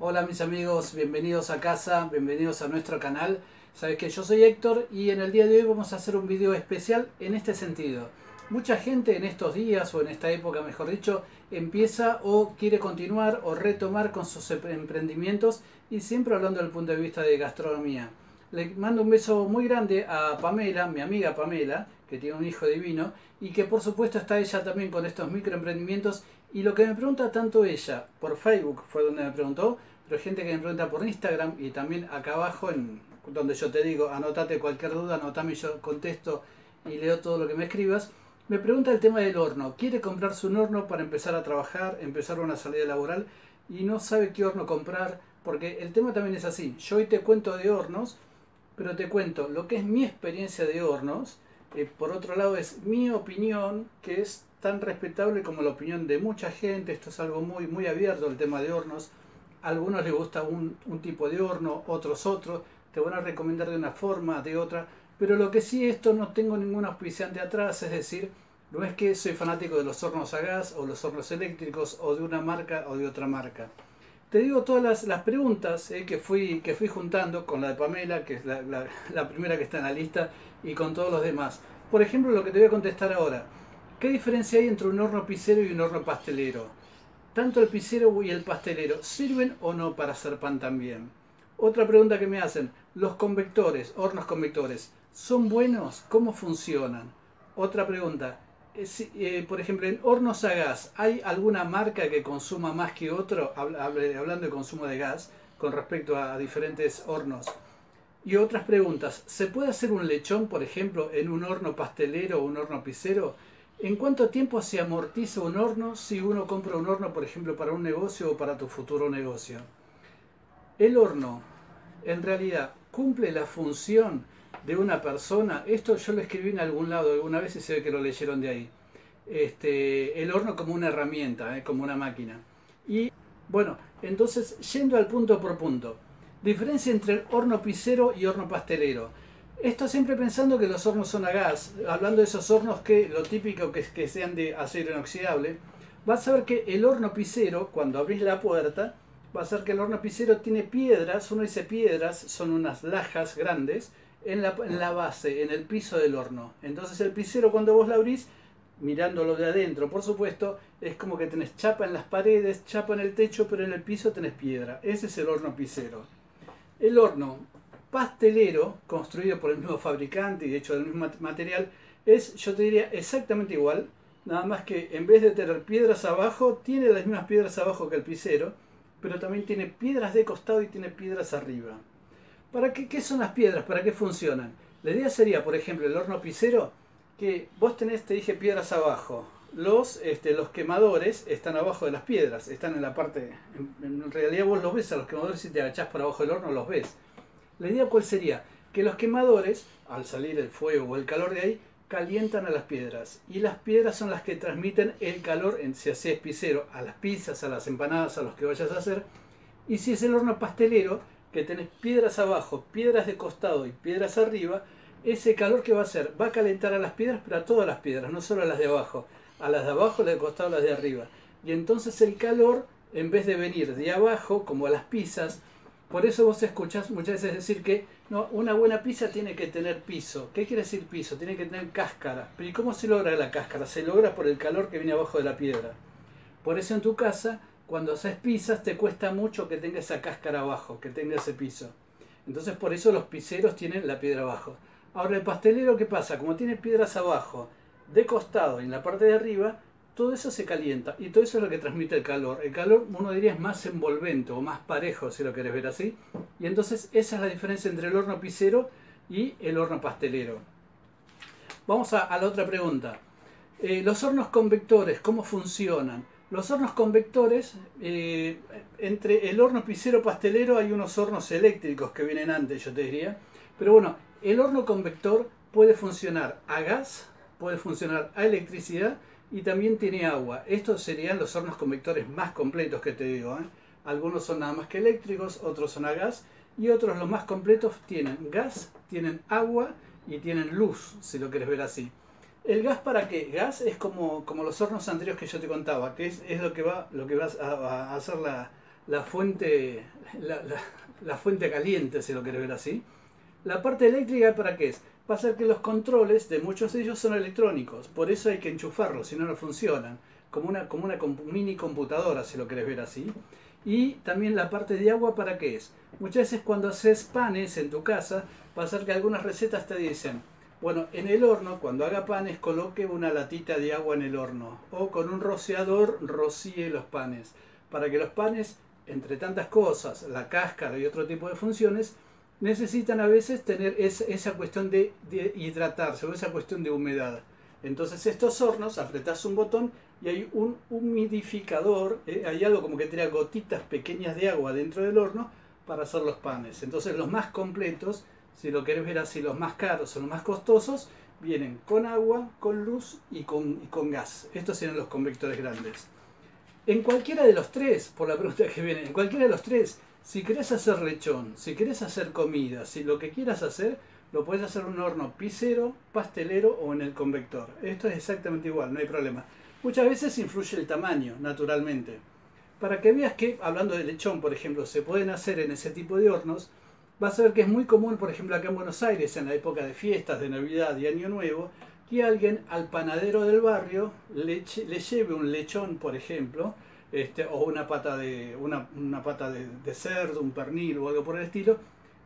Hola mis amigos, bienvenidos a casa, bienvenidos a nuestro canal. Sabes que yo soy Héctor y en el día de hoy vamos a hacer un video especial en este sentido. Mucha gente en estos días o en esta época mejor dicho empieza o quiere continuar o retomar con sus emprendimientos y siempre hablando del punto de vista de gastronomía. Le mando un beso muy grande a Pamela, mi amiga Pamela, que tiene un hijo divino y que por supuesto está ella también con estos microemprendimientos. Y lo que me pregunta tanto ella, por Facebook fue donde me preguntó, pero hay gente que me pregunta por Instagram y también acá abajo en donde yo te digo, anotate cualquier duda, anotame y yo contesto y leo todo lo que me escribas. Me pregunta el tema del horno. Quiere comprarse un horno para empezar a trabajar, empezar una salida laboral y no sabe qué horno comprar, porque el tema también es así. Yo hoy te cuento de hornos, pero te cuento lo que es mi experiencia de hornos. Por otro lado es mi opinión, que es tan respetable como la opinión de mucha gente. Esto es algo muy abierto, el tema de hornos. A algunos les gusta un tipo de horno, otros otro. Te van a recomendar de una forma, de otra. Pero lo que sí, esto no tengo ningún auspiciante atrás, es decir, no es que soy fanático de los hornos a gas o los hornos eléctricos o de una marca o de otra marca. Te digo todas las preguntas que fui juntando con la de Pamela, que es la primera que está en la lista, y con todos los demás. Por ejemplo, lo que te voy a contestar ahora. ¿Qué diferencia hay entre un horno pisero y un horno pastelero? ¿Tanto el pisero y el pastelero sirven o no para hacer pan también? Otra pregunta que me hacen, ¿los convectores, hornos convectores, son buenos? ¿Cómo funcionan? Otra pregunta, por ejemplo, en hornos a gas, ¿hay alguna marca que consuma más que otro? Hablando de consumo de gas, con respecto a diferentes hornos. Y otras preguntas, ¿se puede hacer un lechón, por ejemplo, en un horno pastelero o un horno pisero? ¿En cuánto tiempo se amortiza un horno si uno compra un horno, por ejemplo, para un negocio o para tu futuro negocio? El horno, en realidad, cumple la función de una persona. Esto yo lo escribí en algún lado alguna vez y se ve que lo leyeron de ahí. El horno como una herramienta, como una máquina. Y bueno, entonces, yendo al punto por punto. Diferencia entre el horno pisero y horno pastelero. Esto siempre pensando que los hornos son a gas. Hablando de esos hornos que lo típico que es que sean de acero inoxidable. Vas a ver que el horno pisero, cuando abrís la puerta, va a ser que el horno pisero tiene piedras. Uno dice piedras, son unas lajas grandes en la base, en el piso del horno. Entonces el pisero cuando vos la abrís, mirándolo de adentro, por supuesto, es como que tenés chapa en las paredes, chapa en el techo, pero en el piso tenés piedra. Ese es el horno pisero. El horno pastelero, construido por el mismo fabricante y hecho del mismo material, es, yo te diría, exactamente igual, nada más que en vez de tener piedras abajo, tiene las mismas piedras abajo que el pisero, pero también tiene piedras de costado y tiene piedras arriba. ¿Para qué son las piedras? ¿Para qué funcionan? La idea sería, por ejemplo, el horno pisero, que vos tenés, te dije, piedras abajo. Los quemadores están abajo de las piedras, están en la parte... En realidad vos los ves a los quemadores si te agachás por abajo del horno, los ves. La idea cuál sería, que los quemadores, al salir el fuego o el calor de ahí, calientan a las piedras. Y las piedras son las que transmiten el calor, si haces pisero, a las pizzas, a las empanadas, a los que vayas a hacer. Y si es el horno pastelero, que tenés piedras abajo, piedras de costado y piedras arriba, ese calor que va a hacer va a calentar a las piedras, pero a todas las piedras, no solo a las de abajo. A las de abajo, las de costado, a las de arriba. Y entonces el calor, en vez de venir de abajo, como a las pizzas, por eso vos escuchás muchas veces decir que no, una buena pizza tiene que tener piso. ¿Qué quiere decir piso? Tiene que tener cáscara. Pero ¿y cómo se logra la cáscara? Se logra por el calor que viene abajo de la piedra. Por eso en tu casa, cuando haces pizzas, te cuesta mucho que tenga esa cáscara abajo, que tenga ese piso. Entonces por eso los pizzeros tienen la piedra abajo. Ahora el pastelero, ¿qué pasa? Como tiene piedras abajo, de costado y en la parte de arriba, todo eso se calienta y todo eso es lo que transmite el calor. El calor, uno diría, es más envolvente o más parejo, si lo querés ver así. Y entonces esa es la diferencia entre el horno pisero y el horno pastelero. Vamos a la otra pregunta. Los hornos convectores, ¿cómo funcionan? Los hornos convectores, entre el horno pisero pastelero hay unos hornos eléctricos que vienen antes, yo te diría. Pero bueno, el horno convector puede funcionar a gas, puede funcionar a electricidad y también tiene agua. Estos serían los hornos convectores más completos que te digo, ¿eh? Algunos son nada más que eléctricos, otros son a gas y otros, los más completos, tienen gas, tienen agua y tienen luz, si lo quieres ver así. ¿El gas para qué? Gas es como los hornos anteriores que yo te contaba, que es lo que vas a hacer la fuente, la fuente caliente, si lo querés ver así. La parte eléctrica, ¿para qué es? Va a ser que los controles de muchos de ellos son electrónicos, por eso hay que enchufarlos, si no, no funcionan. Como una mini computadora, si lo querés ver así. Y también la parte de agua, ¿para qué es? Muchas veces cuando haces panes en tu casa, va a ser que algunas recetas te dicen, bueno, en el horno, cuando haga panes, coloque una latita de agua en el horno. O con un rociador, rocíe los panes. Para que los panes, entre tantas cosas, la cáscara y otro tipo de funciones, necesitan a veces tener esa cuestión de hidratarse o esa cuestión de humedad. Entonces estos hornos, apretás un botón y hay un humidificador, hay algo como que tira gotitas pequeñas de agua dentro del horno para hacer los panes. Entonces los más completos, si lo querés ver así, los más caros o los más costosos, vienen con agua, con luz y con gas. Estos serían los convectores grandes. En cualquiera de los tres, por la pregunta que viene, en cualquiera de los tres, si querés hacer lechón, si querés hacer comida, si lo que quieras hacer, lo puedes hacer en un horno pisero, pastelero o en el convector. Esto es exactamente igual, no hay problema. Muchas veces influye el tamaño, naturalmente. Para que veas que, hablando de lechón, por ejemplo, se pueden hacer en ese tipo de hornos, vas a ver que es muy común, por ejemplo, acá en Buenos Aires, en la época de fiestas, de Navidad y Año Nuevo, que alguien al panadero del barrio le lleve un lechón, por ejemplo, o una pata de cerdo, un pernil o algo por el estilo,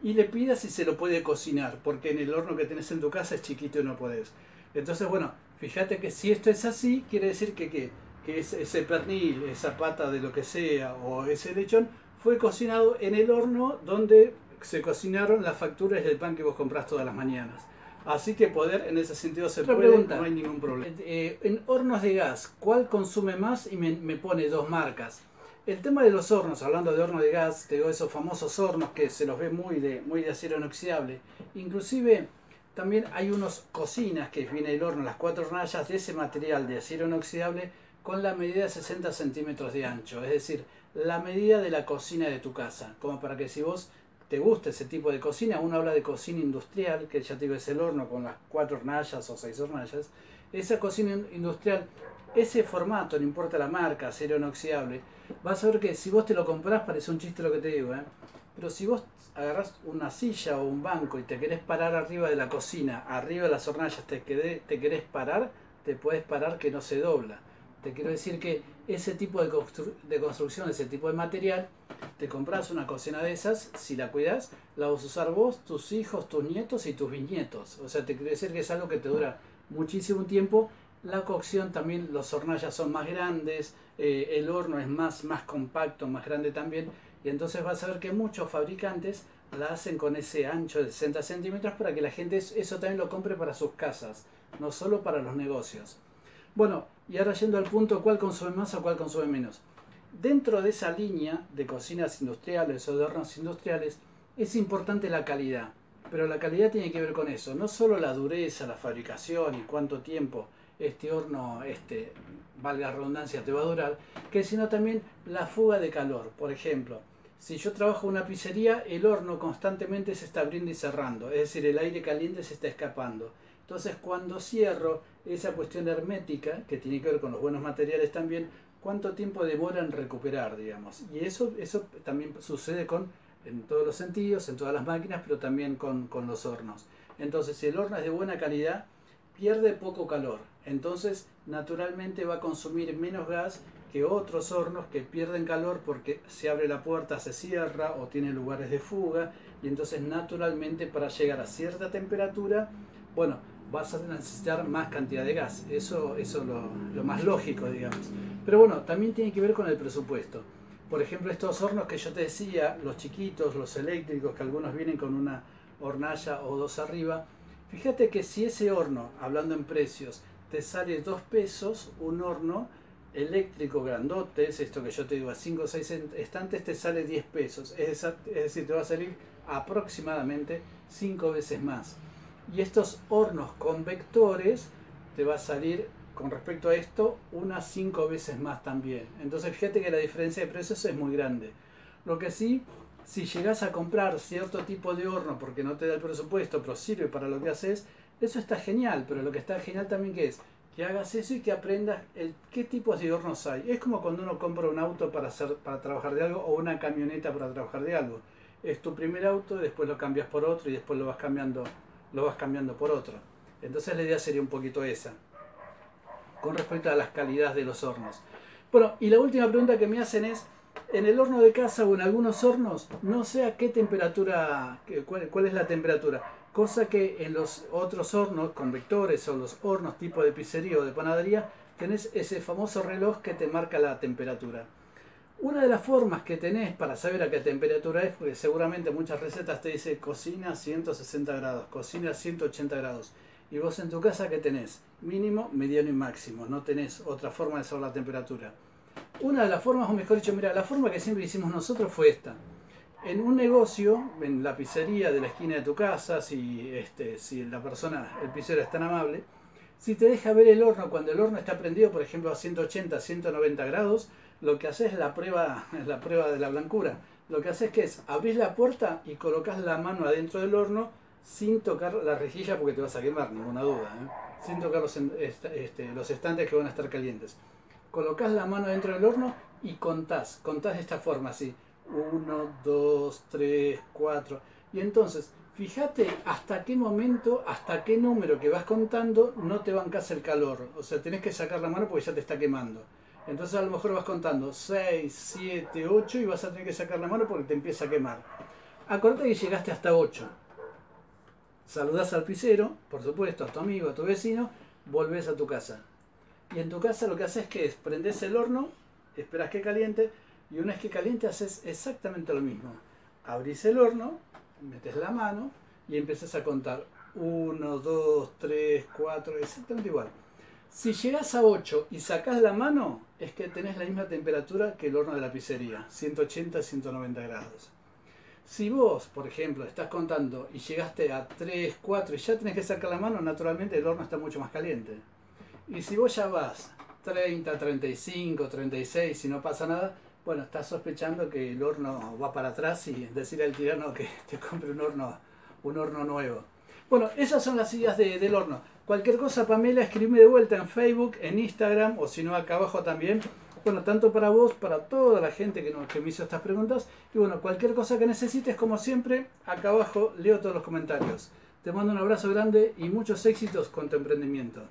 y le pida si se lo puede cocinar, porque en el horno que tenés en tu casa es chiquito y no podés. Entonces, bueno, fíjate que si esto es así, quiere decir que ese pernil, esa pata de lo que sea, o ese lechón, fue cocinado en el horno donde se cocinaron las facturas del pan que vos comprás todas las mañanas. Así que poder, en ese sentido, se puede, pregunta, no hay ningún problema. En hornos de gas, ¿cuál consume más? Y me pone dos marcas. El tema de los hornos, hablando de horno de gas, te digo, esos famosos hornos que se los ve muy de acero inoxidable. Inclusive también hay unos cocinas que viene el horno, las 4 hornallas de ese material de acero inoxidable con la medida de 60 centímetros de ancho. Es decir, la medida de la cocina de tu casa. Como para que si vos te gusta ese tipo de cocina, uno habla de cocina industrial, que ya te digo es el horno con las 4 hornallas o 6 hornallas. Esa cocina industrial, ese formato, no importa la marca, acero inoxidable, vas a ver que si vos te lo comprás, parece un chiste lo que te digo, pero si vos agarrás una silla o un banco y te querés parar arriba de la cocina, arriba de las hornallas, te querés parar, te puedes parar que no se dobla. Te quiero decir que ese tipo de construcción, ese tipo de material, te compras una cocina de esas, si la cuidas, la vas a usar vos, tus hijos, tus nietos y tus bisnietos. O sea, te quiero decir que es algo que te dura muchísimo tiempo. La cocción también, los hornallas son más grandes, el horno es más compacto, más grande también. Y entonces vas a ver que muchos fabricantes la hacen con ese ancho de 60 centímetros para que la gente eso también lo compre para sus casas, no solo para los negocios. Bueno, y ahora yendo al punto, ¿cuál consume más o cuál consume menos? Dentro de esa línea de cocinas industriales o de hornos industriales, es importante la calidad. Pero la calidad tiene que ver con eso, no solo la dureza, la fabricación y cuánto tiempo este horno, valga la redundancia, te va a durar, sino también la fuga de calor. Por ejemplo, si yo trabajo en una pizzería, el horno constantemente se está abriendo y cerrando, es decir, el aire caliente se está escapando. Entonces, cuando cierro esa cuestión hermética, que tiene que ver con los buenos materiales también, cuánto tiempo demora en recuperar, digamos. Y eso también sucede en todos los sentidos, en todas las máquinas, pero también con los hornos. Entonces, si el horno es de buena calidad, pierde poco calor. Entonces, naturalmente va a consumir menos gas que otros hornos que pierden calor porque se abre la puerta, se cierra o tiene lugares de fuga. Y entonces, naturalmente, para llegar a cierta temperatura, bueno, vas a necesitar más cantidad de gas. Eso es lo más lógico, digamos. Pero bueno, también tiene que ver con el presupuesto. Por ejemplo, estos hornos que yo te decía, los chiquitos, los eléctricos, que algunos vienen con una hornalla o dos arriba. Fíjate que si ese horno, hablando en precios, te sale 2 pesos, un horno eléctrico grandote, es esto que yo te digo, a 5 o 6 estantes, te sale 10 pesos. Es decir, te va a salir aproximadamente 5 veces más. Y estos hornos convectores te va a salir, con respecto a esto, unas 5 veces más también. Entonces fíjate que la diferencia de precios es muy grande. Lo que sí, si llegas a comprar cierto tipo de horno porque no te da el presupuesto, pero sirve para lo que haces, eso está genial. Pero lo que está genial también que que hagas eso y que aprendas qué tipos de hornos hay. Es como cuando uno compra un auto para trabajar de algo o una camioneta para trabajar de algo. Es tu primer auto y después lo cambias por otro y después lo vas cambiando por otro. Entonces la idea sería un poquito esa, con respecto a las calidades de los hornos. Bueno, y la última pregunta que me hacen es, en el horno de casa o en algunos hornos, no sé a qué temperatura, cuál es la temperatura. Cosa que en los otros hornos convectores o los hornos tipo de pizzería o de panadería, tenés ese famoso reloj que te marca la temperatura. Una de las formas que tenés para saber a qué temperatura es, porque seguramente muchas recetas te dicen cocina a 160 grados, cocina a 180 grados. Y vos en tu casa, ¿qué tenés? Mínimo, mediano y máximo. No tenés otra forma de saber la temperatura. Una de las formas, o mejor dicho, mira, la forma que siempre hicimos nosotros fue esta. En un negocio, en la pizzería de la esquina de tu casa, si la persona, el pizzero es tan amable, si te deja ver el horno, cuando el horno está prendido, por ejemplo, a 180, 190 grados, lo que haces es la prueba de la blancura. Lo que haces es abrís la puerta y colocas la mano adentro del horno sin tocar la rejilla porque te vas a quemar, ninguna duda, sin tocar los estantes que van a estar calientes. Colocas la mano dentro del horno y contás de esta forma, así. 1, 2, 3, 4. Y entonces, fíjate hasta qué momento, hasta qué número que vas contando no te bancas el calor. O sea, tenés que sacar la mano porque ya te está quemando. Entonces a lo mejor vas contando 6, 7, 8 y vas a tener que sacar la mano porque te empieza a quemar. Acordate que llegaste hasta 8. Saludás al pizzero, por supuesto, a tu amigo, a tu vecino, volvés a tu casa. Y en tu casa lo que haces es prendés el horno, esperás que caliente, y una vez que caliente haces exactamente lo mismo. Abrís el horno, metes la mano y empezás a contar 1, 2, 3, 4, exactamente igual. Si llegás a 8 y sacás la mano, es que tenés la misma temperatura que el horno de la pizzería, 180, 190 grados. Si vos, por ejemplo, estás contando y llegaste a 3, 4 y ya tenés que sacar la mano, naturalmente el horno está mucho más caliente. Y si vos ya vas 30, 35, 36, si no pasa nada, bueno, estás sospechando que el horno va para atrás y decirle al tirano que te compre un horno nuevo. Bueno, esas son las ideas del horno. Cualquier cosa, Pamela, escribime de vuelta en Facebook, en Instagram o si no acá abajo también. Bueno, tanto para vos, para toda la gente que me hizo estas preguntas. Y bueno, cualquier cosa que necesites, como siempre, acá abajo leo todos los comentarios. Te mando un abrazo grande y muchos éxitos con tu emprendimiento.